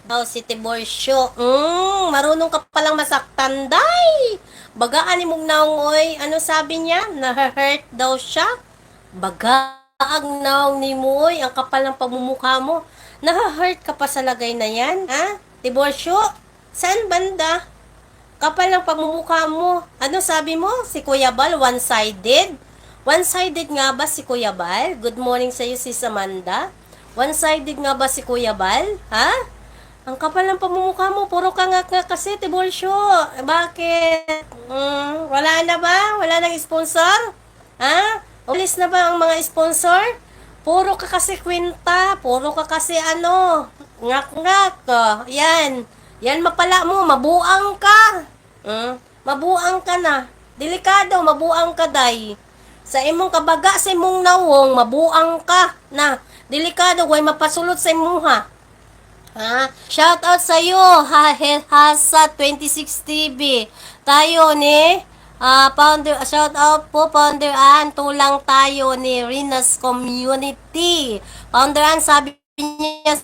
daw si Tiborcio. Marunong ka palang masaktan, day. Bagaan ni mong naungoy. Ano sabi niya? Na-hurt daw siya. Bagaang naong ni Moy. Ang kapal ng pagmumukha mo. Na-hurt ka pa sa lagay na yan, ha? Tiborcio, saan banda? Kapal ng pagmumukha mo. Ano sabi mo? Si Kuya Bal, one-sided? One-sided nga ba si Kuya Bal? Good morning sa iyo, Sis Amanda. One-sided nga ba si Kuya Bal? Ha? Ang kapal ng pamumukha mo, puro ka nga kasi, Tiborcio. Bakit? Wala na ba? Wala nang sponsor? Ha? Ulis na ba ang mga sponsor? Puro ka kasi kwenta, puro ka kasi ngak-ngak. Yan. Yan mapala mo, mabuang ka. Mabuang ka na. Delikado, mabuang ka, day. Sa imong kabaga, sa imong nawong, mabuang ka na. Delikado, way mapasulot sa imuha. Shout out sa iyo, Hasa 26 TV. Tayo ni founder, shout out po Founder Ann, tulang tayo ni Rina's Community. Founder Ann, sabi niya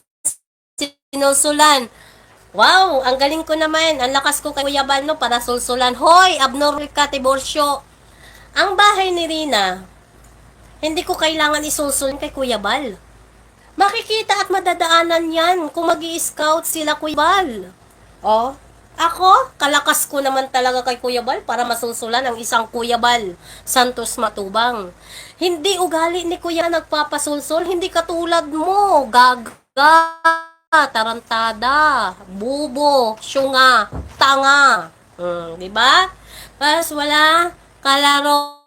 sinusulan. Wow, ang galing ko naman. Ang lakas ko kay Kuya Bal, no, para sulsulan. Hoy, abnormal ka, Tiborcio. Ang bahay ni Rina, hindi ko kailangan isulsul kay Kuya Bal. Makikita at madadaanan yan kung mag-i-scout sila, Kuya Bal. Ako, kalakas ko naman talaga kay Kuya Bal para masulsulan ang isang Kuya Bal Santos Matubang. Hindi ugali ni Kuya nagpapasulsul, hindi katulad mo, gaga, tarantada, bubo, syunga, tanga. Diba? Pas wala, kalaro,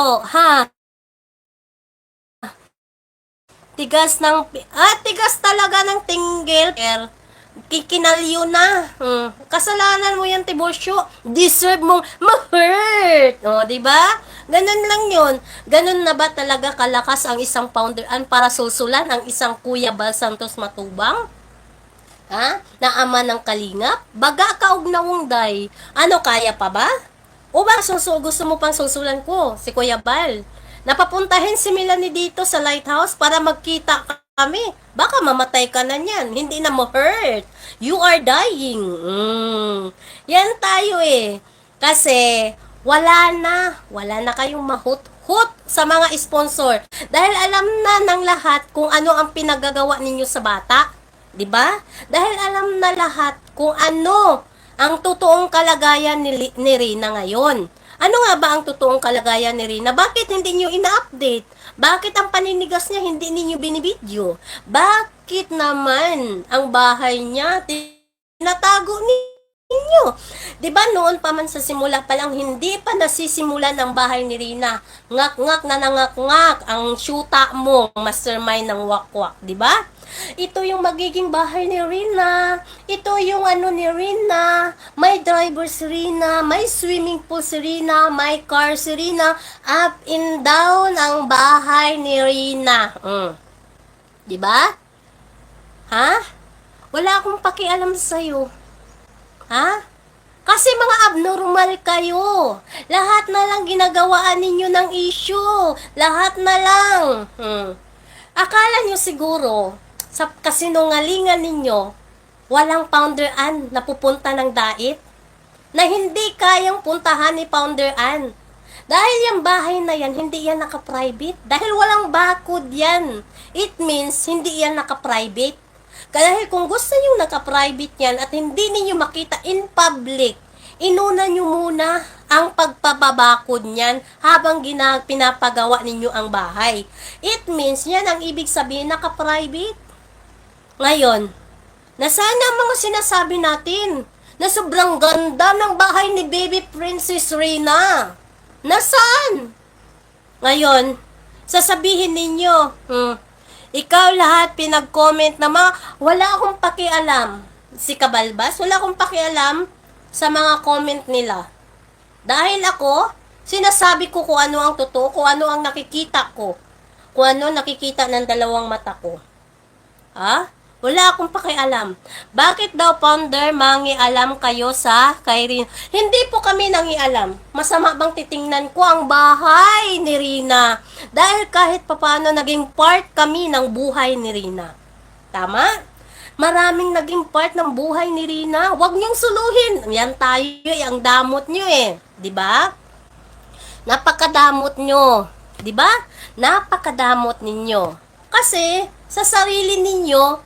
ha? Tigas talaga ng tinggil. Kikinalyo na. Kasalanan mo yan, Tiborcio. Deserve mong ma-hurt. Diba? Ganun lang yun. Ganun na ba talaga kalakas ang isang founderan para susulan ang isang Kuya Bal Santos Matubang? Na ama ng kalingap? Baga ka og nawungday. Ano, kaya pa ba? O ba, gusto mo pang susulan ko, si Kuya Bal? Napapuntahin si Melanie dito sa lighthouse para magkita kami. Baka mamatay ka na niyan. Hindi na mo hurt. You are dying. Yan tayo eh. Kasi wala na kayong mahut-hut sa mga sponsor. Dahil alam na ng lahat kung ano ang pinagagawa ninyo sa bata. 'Di ba? Dahil alam na lahat kung ano ang totoong kalagayan ni Rina ngayon. Ano nga ba ang totoong kalagayan ni Rina? Bakit hindi niyo ina-update? Bakit ang paninigas niya hindi niyo binibidyo? Bakit naman ang bahay niya tinatago ninyo? 'Di ba noon pa man sa simula pa lang hindi pa nasisimulan ang bahay ni Rina. Ngak-ngak na nangak-ngak ang syuta mo, mastermind ng wakwak, 'di ba? Ito yung magiging bahay ni Rina. Ito yung ni Rina. May driver si Rina. May swimming pool si Rina. May car si Rina. Up and down ang bahay ni Rina. Diba? Ha? Wala akong pakialam sa'yo. Ha? Kasi mga abnormal kayo. Lahat na lang ginagawaan ninyo ng issue. Lahat na lang. Akala nyo siguro, sa kasinungalingan ninyo, walang Founder Ann na pupunta ng dait? Na hindi kayang puntahan ni Founder Ann. Dahil yung bahay na yan, hindi yan naka-private. Dahil walang bakod yan. It means, hindi yan naka-private. Dahil kung gusto nyo naka-private yan at hindi ninyo makita in public, inuna nyo muna ang pagpapabakod niyan habang pinapagawa ninyo ang bahay. It means, yan ang ibig sabihin naka-private. Ngayon, nasaan ang mga sinasabi natin na sobrang ganda ng bahay ni Baby Princess Rina? Nasaan? Ngayon, sasabihin ninyo, ikaw lahat pinag-comment na wala akong pakialam. Si Kabalbas, wala akong pakialam sa mga comment nila. Dahil ako, sinasabi ko kung ano ang totoo, kung ano ang nakikita ko, kung ano nakikita ng dalawang mata ko. Wala akong pakialam. Bakit daw, Founder, mangialam kayo sa kay Rina? Hindi po kami nangialam. Masama bang titingnan ko ang bahay ni Rina? Dahil kahit papano naging part kami ng buhay ni Rina. Tama? Maraming naging part ng buhay ni Rina. Huwag niyong suluhin. Yan tayo, ang damot niyo eh. 'Di ba? Napakadamot nyo. 'Di ba? Napakadamot ninyo. Kasi, sa sarili ninyo,